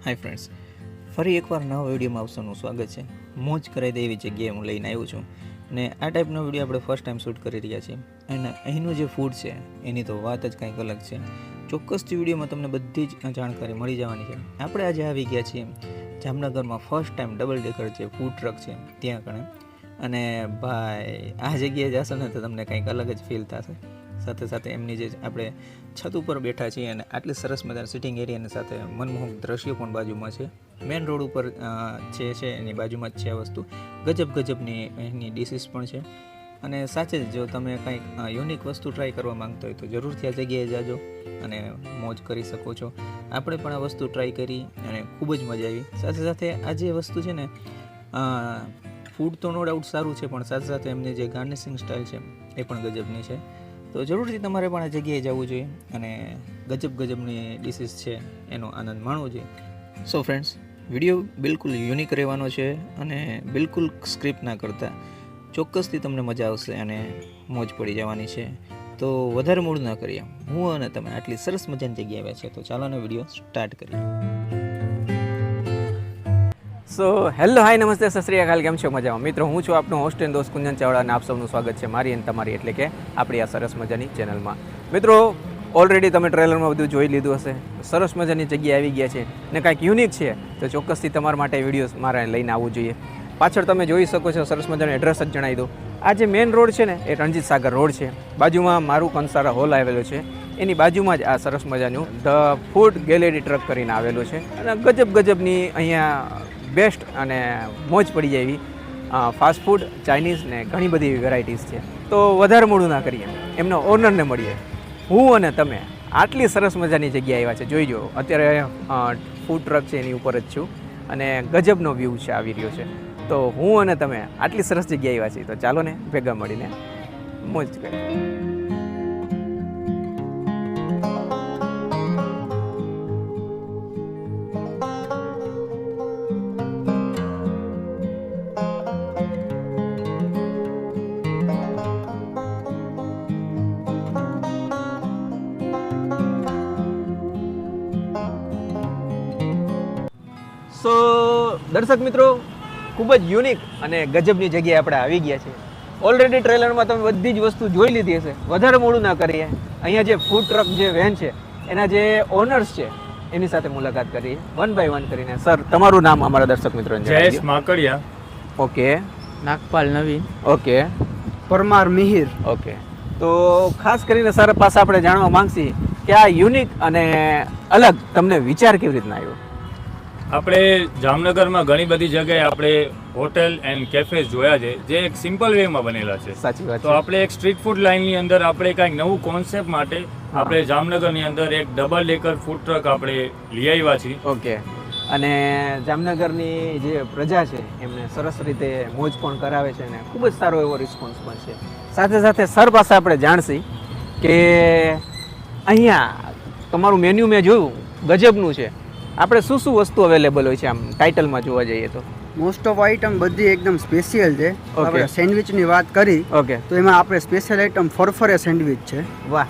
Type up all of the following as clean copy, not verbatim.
Hi friends, ફરી એકવાર નવા વિડીયોમાં આપ સૌનું સ્વાગત છે. મોજ કરાવી દે એવી જગ્યાએ હું લઈને આવ્યો છું અને આ ટાઈપનો વિડીયો આપણે ફર્સ્ટ ટાઈમ શૂટ કરી રહ્યા છીએ. અને અહીંનું જે ફૂડ છે એની તો વાત જ કંઈક અલગ છે. ચોક્કસથી વિડીયોમાં તમને બધી જ જાણકારી મળી જવાની છે. આપણે આજે આવી ગયા છીએ જામનગરમાં ફર્સ્ટ ટાઈમ ડબલ ડેકર જે ફૂડ ટ્રક છે ત્યાં કણે. અને ભાઈ આ જગ્યાએ જશો ને તો તમને કંઈક અલગ જ ફીલ થશે. સાથે સાથે એમની જે આપણે છત ઉપર બેઠા છીએ અને આટલી સરસ મજાની સિટિંગ એરિયાની સાથે મનમોહક દ્રશ્યો પણ બાજુમાં છે. મેઇન રોડ ઉપર છે એની બાજુમાં જ છે આ વસ્તુ. ગજબની એની ડિશિસ પણ છે. અને સાચે જ જો તમે કંઈક યુનિક વસ્તુ ટ્રાય કરવા માંગતા હોય તો જરૂરથી આ જગ્યાએ જાજો અને મોજ કરી શકો છો. આપણે પણ આ વસ્તુ ટ્રાય કરી અને ખૂબ જ મજા આવી. સાથે સાથે આ જે વસ્તુ છે ને ફૂડ તો નો ડાઉટ સારું છે, પણ સાથે સાથે એમની જે ગાર્નિશિંગ સ્ટાઇલ છે એ પણ ગજબની છે. તો જરૂરથી તમારે પણ આ જગ્યાએ જવું જોઈએ અને ગજબની ડિશિસ છે એનો આનંદ માણવો જોઈએ. સો ફ્રેન્ડ્સ, વિડીયો બિલકુલ યુનિક રહેવાનો છે અને બિલકુલ સ્ક્રિપ્ટ ના કરતા ચોક્કસથી તમને મજા આવશે અને મોજ પડી જવાની છે. તો વધારે મૂડ ના કરીએ, હું અને તમે આટલી સરસ મજાની જગ્યાએ આવ્યા છે તો ચાલો ને વિડીયો સ્ટાર્ટ કરીએ. સો હેલો હાય નમસ્તે સત શ્રી અકાલ, કેમ છો? મજામાં મિત્રો, હું છું આપનો હોસ્ટ એન્ડ દોસ્ત કુંજન ચાવડા અને આપ સૌનું સ્વાગત છે મારી અને તમારી એટલે કે આપણી આ સરસ મજાની ચેનલમાં. મિત્રો, ઓલરેડી તમે ટ્રેલરમાં બધું જોઈ લીધું હશે. સરસ મજાની જગ્યાએ આવી ગયા છે ને કાંઈક યુનિક છે તો ચોક્કસથી તમારા માટે વિડીયોઝ મારે લઈને આવવું જોઈએ. પાછળ તમે જોઈ શકો છો સરસ મજાનો એડ્રેસ જ જણાવી દો. આ જે મેઇન રોડ છે ને એ રણજીત સાગર રોડ છે. બાજુમાં મારું કંસારા હોલ આવેલો છે. એની બાજુમાં જ આ સરસ મજાનું ધ ફૂડ ગેલેરી ટ્રક કરીને આવેલું છે. અને ગજબની અહીંયા બેસ્ટ અને મોજ પડી જાય એવી ફાસ્ટ ફૂડ, ચાઇનીઝ ને ઘણી બધી એવી વેરાયટીઝ છે. તો વધારે મોડું ના કરીએ, એમના ઓનરને મળીએ. હું અને તમે આટલી સરસ મજાની જગ્યાએ આવ્યા છે. જોઈજો, અત્યારે ફૂડ ટ્રક છે એની ઉપર જ છું અને ગજબનો વ્યૂ છે આવી રહ્યો છે. તો હું અને તમે આટલી સરસ જગ્યાએ આવ્યા છીએ તો ચાલો ને ભેગા મળીને મોજ કરીએ. સો દર્શક મિત્રો, ખૂબ જ યુનિક અને ગજબની જગ્યાએ આપણે આવી ગયા છે. ઓલરેડી ટ્રેલરમાં તમે બધી જ વસ્તુ જોઈ લીધી હશે. વધારે મોડું ના કરીએ, અહીંયા જે ફૂડ ટ્રક જે વેન છે એના જે ઓનર્સ છે એની સાથે મુલાકાત કરીએ વન બાય વન કરીને. સર, તમારું નામ અમારા દર્શક મિત્રોને જણાવી જયેશ માકડિયા. ઓકે. નાગપાલ નવીન. ઓકે. પરમાર મિહિર. ઓકે. તો ખાસ કરીને સર પાસે આપણે જાણવા માંગશી કે આ યુનિક અને અલગ તમને વિચાર કેવી રીતના આવ્યો? આપણે જામનગરમાં ઘણી બધી જગ્યાએ આપણે હોટેલ એન્ડ કેફેઝ જોયા છે જે એક સિમ્પલ વેમાં બનેલા છે. સાચી વાત તો આપણે એક સ્ટ્રીટ ફૂડ લાઇનની અંદર આપણે કાંઈક નવું કોન્સેપ્ટ માટે આપણે જામનગરની અંદર એક ડબલ ડેકર ફૂડ ટ્રક આપણે લઈ આવ્યા છીએ. ઓકે. અને જામનગરની જે પ્રજા છે એમને સરસ રીતે મોજ પણ કરાવે છે અને ખૂબ જ સારો એવો રિસ્પોન્સ પણ છે. સાથે સાથે સર પાસે આપણે જાણશી કે અહીંયા તમારું મેન્યુ મેં જોયું ગજબનું છે. આપણે શું વસ્તુ અવેલેબલ હોય છે આમ ટાઇટલમાં જોવા જઈએ તો? મોસ્ટ ઓફ આઈટમ બધી એકદમ સ્પેશિયલ છે. Okay. આપણે સેન્ડવિચની વાત કરી ઓકે. તો એમાં આપણે સ્પેશિયલ આઈટમ ફરફરે સેન્ડવિચ છે. વાહ.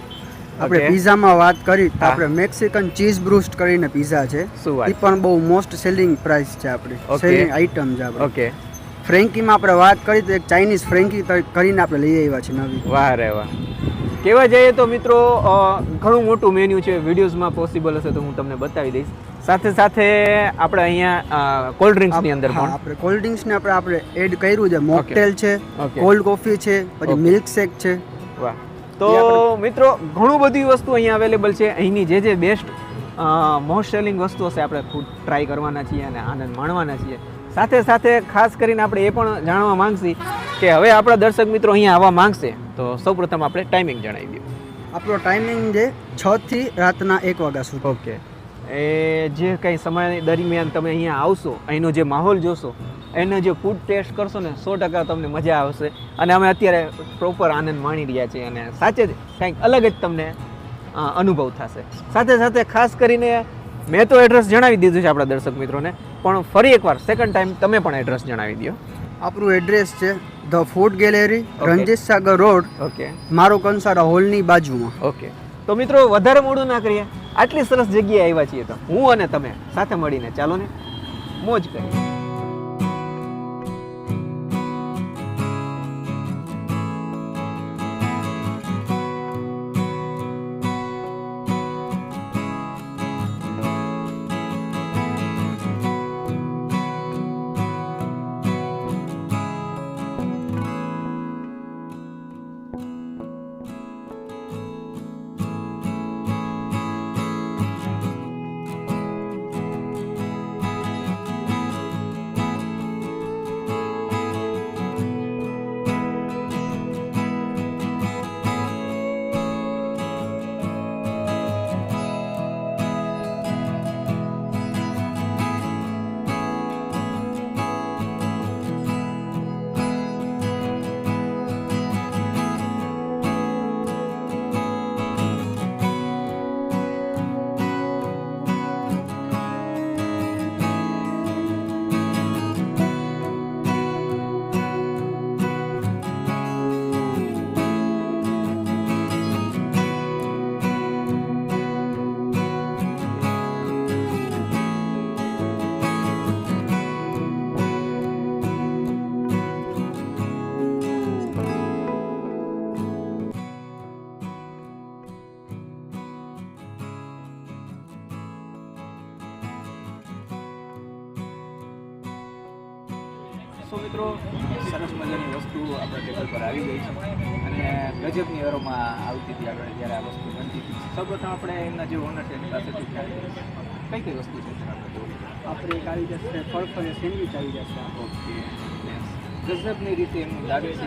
આપણે Okay. પીઝામાં વાત કરી તો હા. આપણે મેક્સિકન ચીઝ બ્રુસ્ટ કરીને પીઝા છે. શું વાત. એ પણ બહુ મોસ્ટ સેલિંગ પ્રાઇસ છે આપણી. Okay. સેલિંગ આઈટમ છે આપણે. ઓકે. ફ્રેન્કીમાં આપણે વાત કરી તો એક ચાઇનીઝ ફ્રેન્કી કરીને આપણે લઈ આવ્યા છે નવી. વાહ રે વાહ. કહેવા જઈએ તો મિત્રો ઘણું મોટું મેન્યુ છે. વિડીયોઝમાં પોસિબલ હશે તો હું તમને બતાવી દઈશ. સાથે સાથે આપણે અહીંયા કોલ્ડ ડ્રિંક્સની અંદર હા, પણ આપણે કોલ્ડ ડ્રિંક્સને આપણે એડ કર્યું છે. મોકટેલ છે, Okay. કોલ્ડ કોફી છે, પછી Okay. મિલ્ક શેક છે. વાહ. તો મિત્રો ઘણું બધી વસ્તુ અહીંયા અવેલેબલ છે. અહીંની જે બેસ્ટ મોસ્ટ સેલિંગ વસ્તુ હશે આપણે ફૂડ ટ્રાય કરવાના છીએ અને આનંદ માણવાના છીએ. સાથે સાથે ખાસ કરીને આપણે એ પણ જાણવા માંગશી કે હવે આપણા દર્શક મિત્રો અહીંયા આવવા માંગશે તો સૌપ્રથમ આપણે ટાઈમિંગ જણાવી દઈએ. આપણો ટાઈમિંગ છે 6 થી રાતના 1 વાગ્યા સુધી. ઓકે. એ જે કંઈ સમય દરમિયાન તમે અહીંયા આવશો, અહીંનો જે માહોલ જોશો, એનો જે ફૂડ ટેસ્ટ કરશો ને 100% તમને મજા આવશે. અને અમે અત્યારે પ્રોપર આનંદ માણી રહ્યા છીએ અને સાચે જ કંઈક અલગ જ તમને અનુભવ થશે. સાથે સાથે ખાસ કરીને મેં તો એડ્રેસ જણાવી દીધું છે આપણા દર્શક મિત્રોને, પણ ફરી એકવાર સેકન્ડ ટાઈમ તમે પણ એડ્રેસ જણાવી દો. આપણું એડ્રેસ છે the food gallery, Okay. Ranjit Sagar road, okay. મારો કંસારા હોલની બાજુમાં. ઓકે. તો મિત્રો વધારે મોડું ના કરીએ, આટલી સરસ જગ્યાએ આવ્યા છીએ તો હું અને તમે સાથે મળીને ચાલો ને મોજ કરીએ. સો મિત્રો, સરસ મજાની વસ્તુ આપણા ટેબલ પર આવી ગઈ છે અને ગજબની એરોમાં આવતી હતી આપણે જ્યારે આ વસ્તુ બનતી હતી. સૌપ્રથમ આપણે એમના જે ઓનર છે એની પાસેથી કઈ કઈ વસ્તુ છે આપણે એક આવી જશે ફળફળે સેન્ડવિચ આવી જશે. ઓકે, ગજબની રીતે એમનું દાબે છે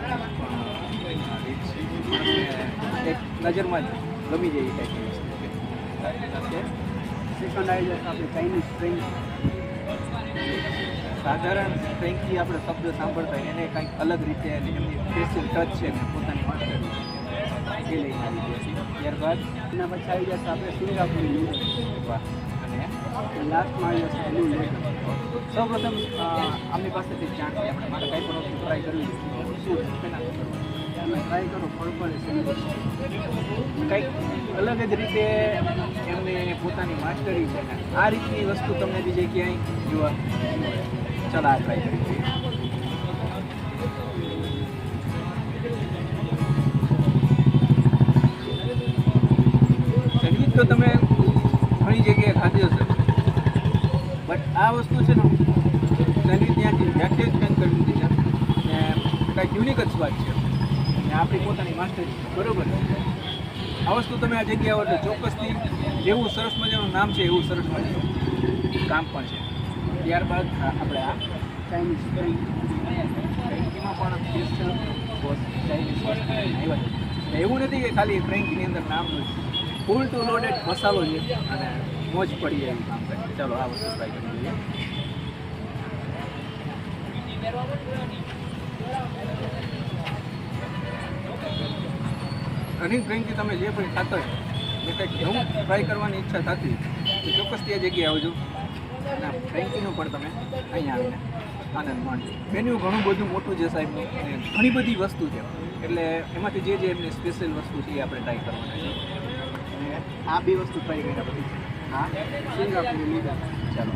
એક નજરમાં જ ગમી જાય એ ટાઈપની વસ્તુ છે. સેકન્ડ આવી જશે આપણે ચાઇનીઝ ફ્રેન્ચ. સાધારણ ફ્રેન્કી આપણે શબ્દ સાંભળતા હોય એને કંઈક અલગ રીતે એમની સ્પેશિયલ ટચ છે ને પોતાની માસ્ટર એ લઈને આવી ગયા છે. ત્યારબાદ એના પછી આવી જશે આપણે સિંગાપુરી નૂડલ્સ. વાહ, અને લાસ્ટમાં આવી જશે બ્લુ લેગન. સૌપ્રથમ આમની પાસેથી જાણથી આપણે મારે કંઈ પણ વસ્તુ ટ્રાય કરવી છે શું પહેલાં તમે ટ્રાય કરો ફળફળે સેન્ડવિચ. કંઈક અલગ જ રીતે એમને પોતાની માસ્ટરી છે ને આ રીતની વસ્તુ તમને બીજે ક્યાંય જોવા ચાલો આ ટ્રાય કરી જોઈએ. સેન્ડવિચ તો તમે ઘણી જગ્યાએ ખાધી હશે, બટ આ વસ્તુ છે ને સેન્ડવિચ ત્યાંથી વ્યાખ્યાયિત કંઈક કરી દીધી છે ને કાંઈક યુનિક જ સ્વાદ છે ને આપણી પોતાની માસ્ટરી છે, બરોબર. આ વસ્તુ તમે આ જગ્યા આવો એટલે ચોક્કસથી જેવું સરસ મજાનું નામ છે એવું સરસ મજાનું કામ પણ છે. ત્યારબાદ આપણે આ ચાઇનીઝ ફ્રેન્ચ. ફ્રેન્કીમાં પણ સ્પેશિયલ ચાઇનીઝ વસ્તુ આવ્યા છે. એવું નથી કે ખાલી ફ્રેન્કીની અંદર નામ નથી, ફૂલ ટુ લોડેડ મસાલો છે અને મોજ પડી એવું કામ કરે. ચાલો આ વસ્તુ ટ્રાય કરી લઈએ. ઘણી ફ્રેન્કી તમે જે પણ ખાતા હોય એ કંઈક નવું ટ્રાય કરવાની ઈચ્છા થતી તો ચોક્કસથી આ જગ્યાએ આવજો અને ફ્રેન્કીનું પણ તમે અહીંયા આવીને આનંદ માણજો. મેન્યુ ઘણું બધું મોટું છે સાહેબનું અને ઘણી બધી વસ્તુ છે એટલે એમાંથી જે એમની સ્પેશિયલ વસ્તુ છે એ આપણે ટ્રાય કરવાના છે. અને આ બે વસ્તુ ટ્રાય કર્યા પછી હા સિંગાપુરી લીધા. ચાલો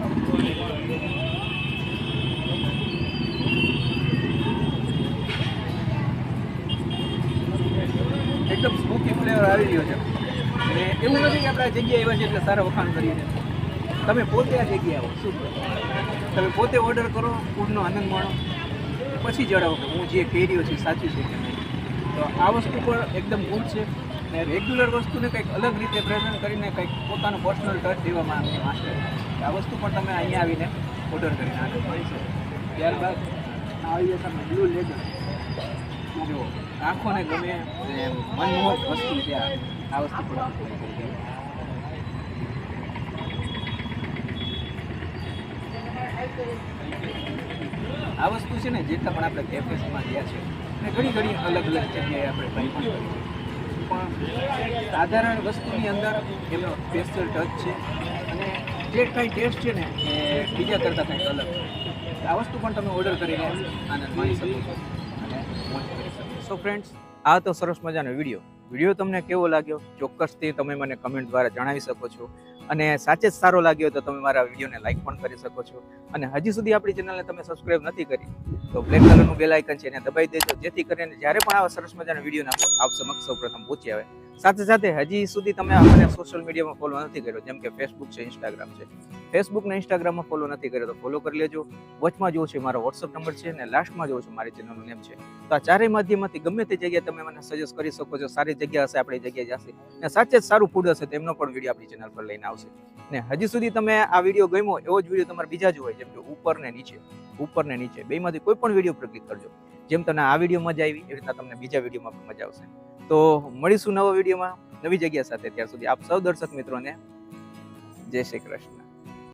એકદમ સ્મોકી ફ્લેવર આવી રહ્યો છે અને એવું નથી કે આપણે આ જગ્યાએ આવ્યા છે એટલે સારા વખાણ કરીએ છીએ. તમે પોતે આ જગ્યાએ આવો શું તમે પોતે ઓર્ડર કરો, ફૂડનો આનંદ માણો, પછી જણાવો કે હું જે કહી રહ્યો છું સાચું છે કે નહીં. તો આ વસ્તુ પણ એકદમ ગુડ છે અને રેગ્યુલર વસ્તુને કંઈક અલગ રીતે પ્રેઝન્ટ કરીને કંઈક પોતાનો પર્સનલ ટચ દેવામાં આવે માસ્ટર. આ વસ્તુ પણ તમે અહીંયા આવીને ઓર્ડર કરીને આનંદ માણી શકો. ત્યારબાદ આવી જશે આપણે બ્લુ લેગન. જો આંખોને ગમે અને મનમોહક વસ્તુ છે આ વસ્તુ પણ આ વસ્તુ છે ને જેટલા પણ આપણે કેફેસમાં ગયા છે અને ઘણી ઘણી અલગ અલગ જગ્યાએ આપણે ટ્રાય પણ કરી છે પણ સાધારણ વસ્તુની અંદર એમનો સ્પેશિયલ ટચ છે અને જે કાંઈ ટેસ્ટ છે ને એ બીજા કરતાં કંઈક અલગ છે. આ વસ્તુ પણ તમે ઓર્ડર કરીને આનંદ માણી શકો છો અને મોજ કરી શકો. સો ફ્રેન્ડ્સ, આ તો સરસ મજાનો વિડીયો વિડીયો તમને કેવો લાગ્યો ચોક્કસથી તમે મને કમેન્ટ દ્વારા જણાવી શકો છો. અને સાચે જ સારો લાગ્યો તો તમે મારા વિડીયોને લાઈક પણ કરી શકો છો. અને હજી સુધી આપણી ચેનલને તમે સબસ્ક્રાઇબ નથી કરી તો બ્લેક કલરનું બેલ આઇકન છે એને દબાવી દેજો, જેથી કરીને જ્યારે પણ આવા સરસ મજાના વિડીયો નાખો આપ સમક્ષ સૌપ્રથમ પહોંચી આવે. સાથે સાથે હજી સુધી તમે અમને સોશિયલ મીડિયામાં ફોલો નથી કર્યો, જેમ કે ફેસબુક છે, ઇન્સ્ટાગ્રામ છે. ફેસબુક ને ઇન્સ્ટાગ્રામમાં ફોલો નથી કર્યો તો ફોલો કરી લેજો. વચમાં જોવો છે મારો વોટ્સઅપ નંબર છે અને લાસ્ટમાં જોવો છો મારી ચેનલનું નેમ છે. તો આ ચારેય માધ્યમમાંથી ગમે તે જગ્યાએ તમે મને સજેસ્ટ કરી શકો છો. સારી જગ્યા હશે આપણી જગ્યાએ જશે અને સાચે જ સારું ફૂડ હશે તેમનો પણ વિડીયો આપણી ચેનલ પર લઈને આવશે. ને હજી સુધી તમે આ વિડીયો ગમ્યો એવો જ વિડીયો તમારે બીજા જોવાય, જેમ કે ઉપર ને નીચે બેમાંથી કોઈ પણ વિડીયો પર ક્લિક કરજો. જેમ તમને આ વિડીયો મજા આવી એવી રીતના તમને બીજા વિડીયોમાં પણ મજા આવશે. તો મળીશું નવા વિડીયોમાં નવી જગ્યા સાથે. ત્યાર સુધી આપ સૌ દર્શક મિત્રોને જય શ્રી કૃષ્ણ.